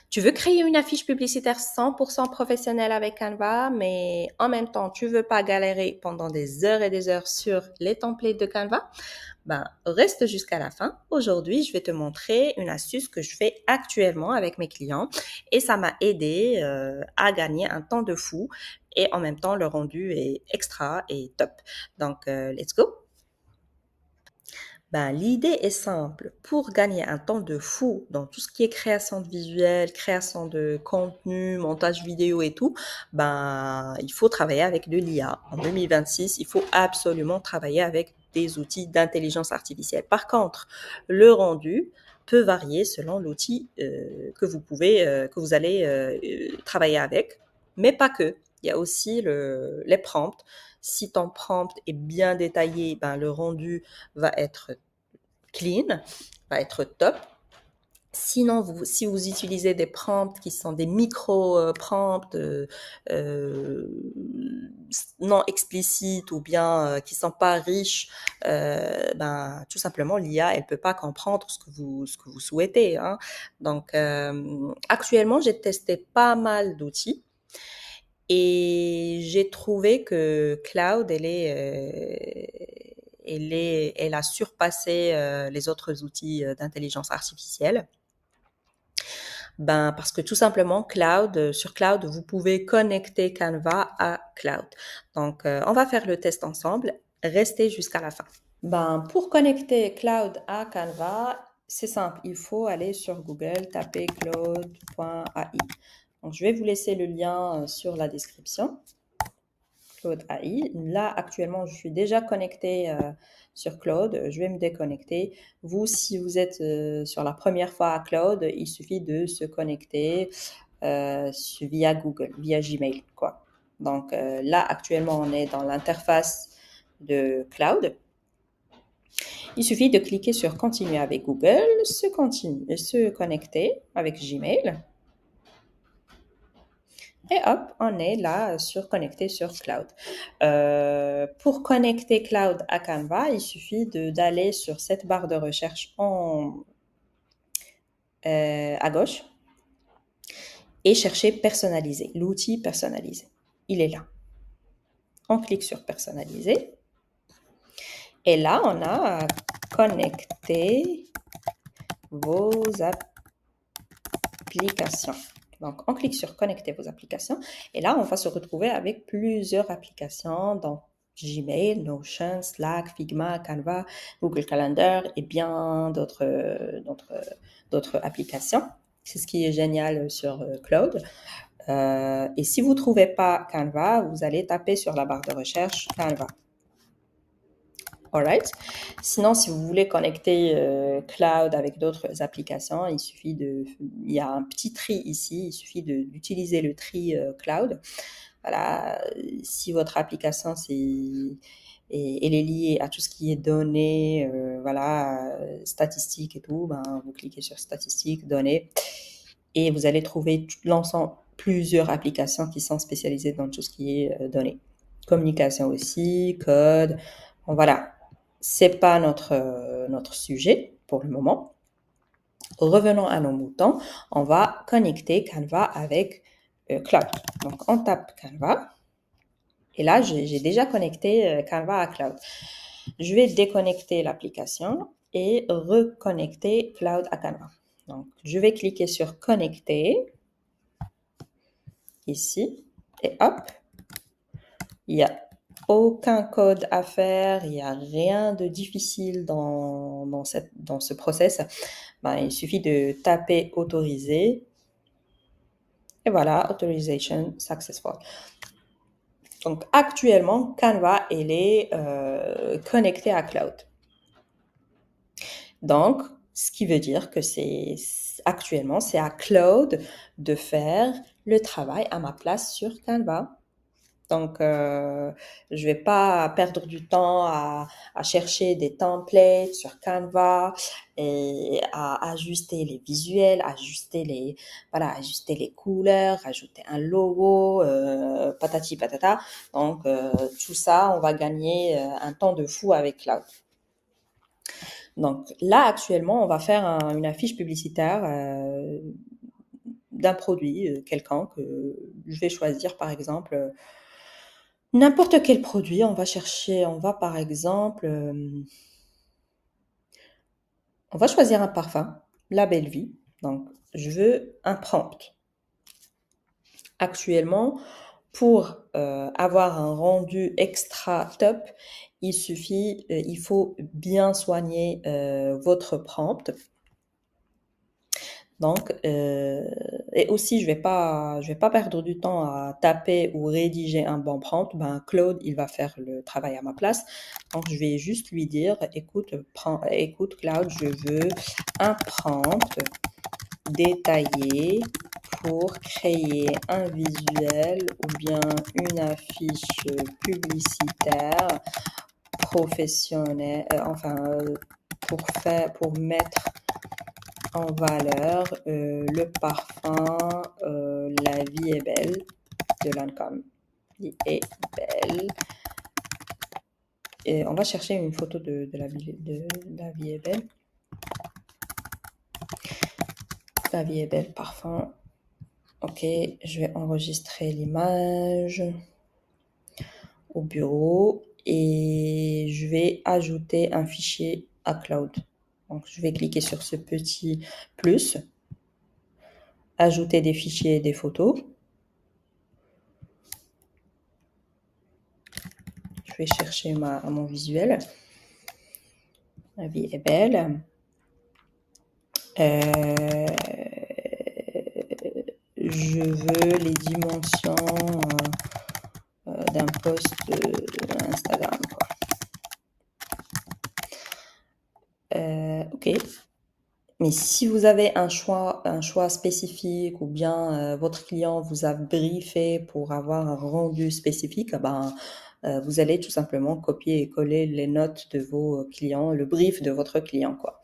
Tu veux créer une affiche publicitaire 100% professionnelle avec Canva, mais en même temps, tu veux pas galérer pendant des heures et des heures sur les templates de Canva? Ben, reste jusqu'à la fin. Aujourd'hui, je vais te montrer une astuce que je fais actuellement avec mes clients et ça m'a aidé à gagner un temps de fou et en même temps, le rendu est extra et top. Donc, let's go! Ben, l'idée est simple. Pour gagner un temps de fou dans tout ce qui est création de visuels, création de contenu, montage vidéo et tout, ben, il faut travailler avec de l'IA. En 2026, il faut absolument travailler avec des outils d'intelligence artificielle. Par contre, le rendu peut varier selon l'outil que vous allez travailler avec, mais pas que. Il y a aussi les prompts. Si ton prompt est bien détaillé, ben, le rendu va être clean, va être top. Sinon, si vous utilisez des prompts qui sont des micro-prompts non explicites ou bien qui sont pas riches, ben, tout simplement, l'IA, elle peut pas comprendre ce que vous souhaitez. Hein. Donc, actuellement, j'ai testé pas mal d'outils. Et j'ai trouvé que Cloud, elle a surpassé les autres outils d'intelligence artificielle. Ben, parce que tout simplement, sur Cloud, vous pouvez connecter Canva à Cloud. Donc, on va faire le test ensemble. Restez jusqu'à la fin. Ben, pour connecter Cloud à Canva, c'est simple. Il faut aller sur Google, taper cloud.ai. Donc, je vais vous laisser le lien sur la description. Claude AI. Là, actuellement, je suis déjà connectée sur Claude. Je vais me déconnecter. Vous, si vous êtes sur la première fois à Claude, il suffit de se connecter via Google, via Gmail, quoi. Donc là, actuellement, on est dans l'interface de Cloud. Il suffit de cliquer sur Continuer avec Google, se connecter avec Gmail. Et hop, on est là connecté sur Cloud. Pour connecter Cloud à Canva, il suffit d'aller sur cette barre de recherche à gauche et chercher personnaliser, l'outil personnalisé. Il est là. On clique sur personnaliser. Et là, on a connecter vos applications. Donc, on clique sur connecter vos applications et là, on va se retrouver avec plusieurs applications dans Gmail, Notion, Slack, Figma, Canva, Google Calendar et bien d'autres applications. C'est ce qui est génial sur Cloud. Et si vous ne trouvez pas Canva, vous allez taper sur la barre de recherche Canva. Alright. Sinon, si vous voulez connecter Cloud avec d'autres applications, il y a un petit tri ici. Il suffit d'utiliser le tri Cloud. Voilà. Si votre application elle est liée à tout ce qui est données, voilà, statistiques et tout, ben vous cliquez sur statistiques, données, et vous allez trouver l'ensemble plusieurs applications qui sont spécialisées dans tout ce qui est données. Communication aussi, code, bon, voilà. C'est pas notre sujet pour le moment. Revenons à nos moutons. On va connecter Canva avec Cloud. Donc, on tape Canva. Et là, j'ai déjà connecté Canva à Cloud. Je vais déconnecter l'application et reconnecter Cloud à Canva. Donc, je vais cliquer sur Connecter ici et hop, il y a aucun code à faire, il n'y a rien de difficile dans ce process. Ben, il suffit de taper autoriser et voilà, authorization successful. Donc actuellement, Canva, elle est connectée à Cloud. Donc, ce qui veut dire que actuellement, c'est à Cloud de faire le travail à ma place sur Canva. Donc, je vais pas perdre du temps à chercher des templates sur Canva et à ajuster les visuels, ajuster les couleurs, ajouter un logo, patati patata. Donc, tout ça, on va gagner un temps de fou avec Cloud. Donc là, actuellement, on va faire une affiche publicitaire d'un produit quelconque. Je vais choisir par exemple n'importe quel produit. On va par exemple, on va choisir un parfum, La Belle Vie. Donc, je veux un prompt. Actuellement, pour avoir un rendu extra top, il faut bien soigner votre prompt. Donc, et aussi, je vais pas perdre du temps à taper ou rédiger un bon prompt. Ben, Claude, il va faire le travail à ma place. Donc, je vais juste lui dire, écoute, Claude, je veux un prompt détaillé pour créer un visuel ou bien une affiche publicitaire professionnelle, pour mettre en valeur le parfum La Vie est belle de Lancôme. Vie est belle. Et on va chercher une photo de La Vie est belle. La Vie est belle, parfum. Ok, je vais enregistrer l'image au bureau et je vais ajouter un fichier à Cloud. Donc, je vais cliquer sur ce petit plus, ajouter des fichiers et des photos. Je vais chercher mon visuel. La vie est belle. Je veux les dimensions d'un post Instagram. Ok. Mais si vous avez un choix spécifique ou bien votre client vous a briefé pour avoir un rendu spécifique, vous allez tout simplement copier et coller les notes de vos clients, le brief de votre client, quoi.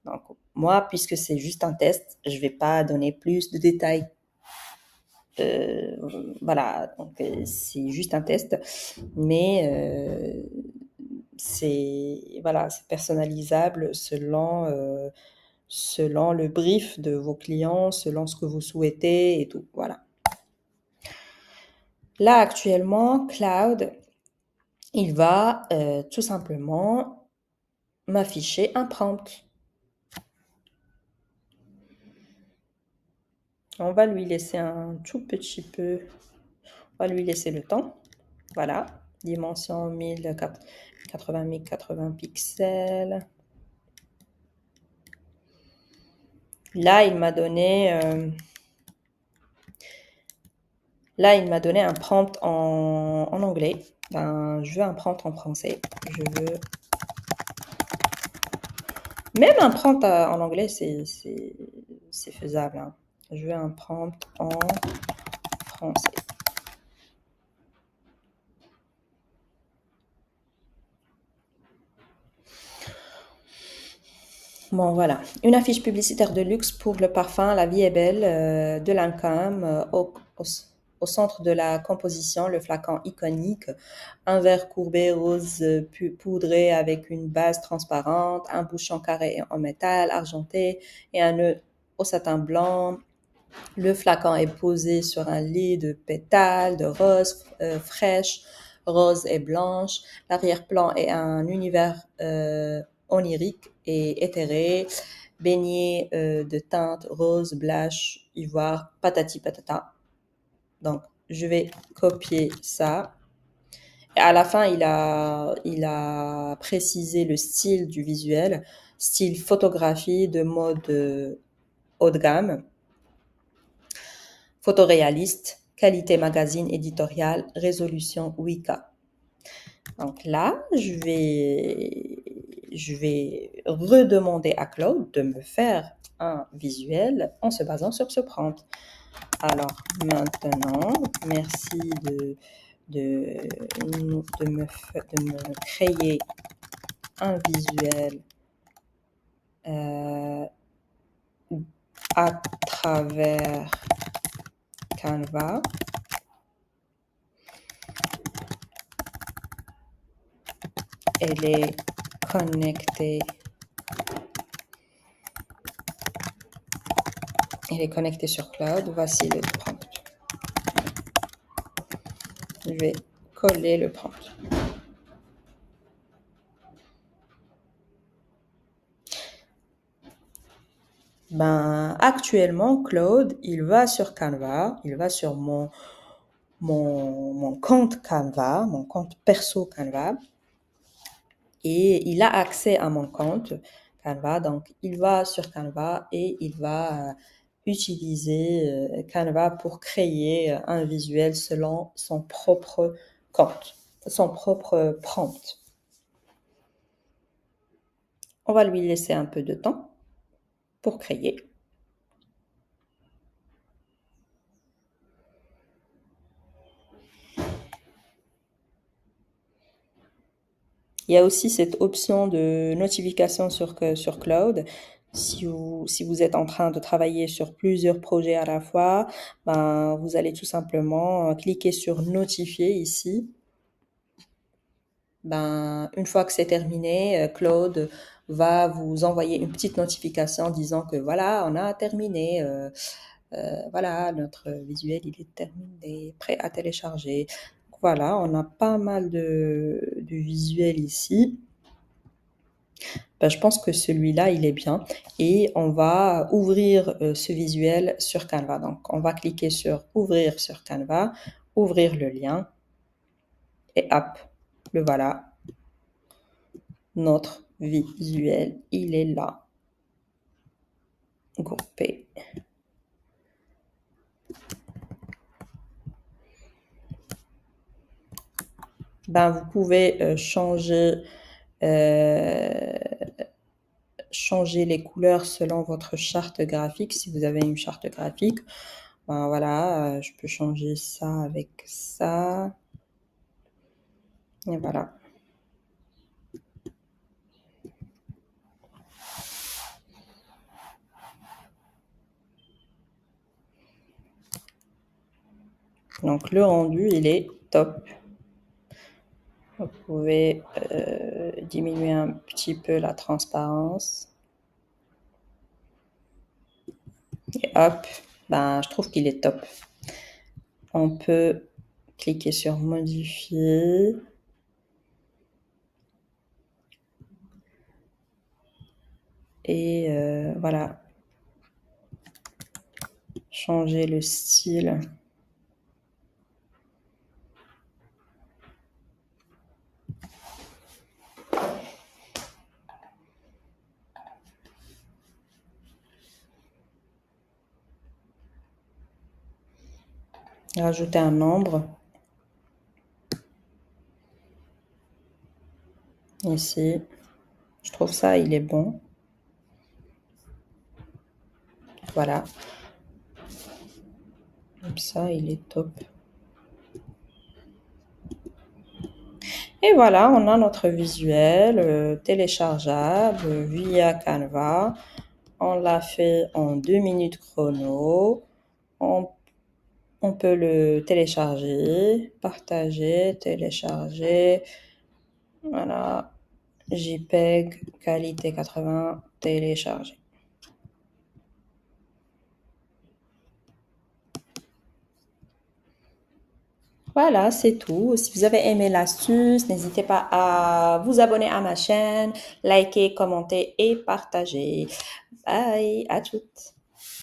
Donc, moi, puisque c'est juste un test, je vais pas donner plus de détails. Voilà, donc c'est juste un test, mais c'est personnalisable selon le brief de vos clients, selon ce que vous souhaitez et tout. Voilà. Là, actuellement, Cloud, il va tout simplement m'afficher un prompt. On va lui laisser un tout petit peu, on va lui laisser le temps. Voilà, dimension 1080 pixels. Là, il m'a donné un prompt en anglais. Je veux un prompt en français. Je veux même un prompt en anglais, c'est faisable. Hein. Je veux un prompt en français. Bon, voilà. Une affiche publicitaire de luxe pour le parfum La Vie est belle de Lancôme. Au centre de la composition, le flacon iconique, un verre courbé rose poudré avec une base transparente, un bouchon carré en métal argenté et un nœud au satin blanc. Le flacon est posé sur un lit de pétales de rose fraîche, rose et blanche. L'arrière-plan est un univers onirique et éthéré, baigné de teintes rose, blanche, ivoire, patati patata. Donc, je vais copier ça. Et à la fin, il a précisé le style du visuel, style photographie de mode haut de gamme, photoréaliste, qualité magazine éditorial, résolution 8K. Donc là, je vais redemander à Claude de me faire un visuel en se basant sur ce prompt. Alors maintenant, merci de me créer un visuel à travers Canva. Elle est connectée Il est connecté sur Cloud. Voici le prompt. Je vais coller le prompt. Ben, actuellement, Claude, il va sur Canva, il va sur mon compte Canva, mon compte perso Canva, et il a accès à mon compte Canva. Donc, il va sur Canva et il va utiliser Canva pour créer un visuel selon son propre compte, son propre prompt. On va lui laisser un peu de temps pour créer. Il y a aussi cette option de notification sur Cloud. Si vous êtes en train de travailler sur plusieurs projets à la fois, ben, vous allez tout simplement cliquer sur notifier ici. Ben, une fois que c'est terminé, Claude va vous envoyer une petite notification disant que voilà, on a terminé. Voilà, notre visuel, il est terminé, prêt à télécharger. Voilà, on a pas mal de visuels ici. Ben, je pense que celui-là, il est bien. Et on va ouvrir ce visuel sur Canva. Donc, on va cliquer sur Ouvrir sur Canva, ouvrir le lien. Et hop, le voilà. Notre visuel, il est là. Groupé. Ben, vous pouvez changer les couleurs selon votre charte graphique. Si vous avez une charte graphique, ben voilà, je peux changer ça avec ça. Et voilà. Donc le rendu, il est top. Vous pouvez diminuer un petit peu la transparence. Et hop, ben, je trouve qu'il est top. On peut cliquer sur modifier. Et voilà. Changer le style. Rajouter un nombre. Ici. Je trouve ça, il est bon. Voilà. Comme ça, il est top. Et voilà, on a notre visuel téléchargeable via Canva. On l'a fait en 2 minutes chrono. On peut le télécharger, partager, télécharger. Voilà. JPEG, qualité 80, télécharger. Voilà, c'est tout. Si vous avez aimé l'astuce, n'hésitez pas à vous abonner à ma chaîne, liker, commenter et partager. Bye, à toutes.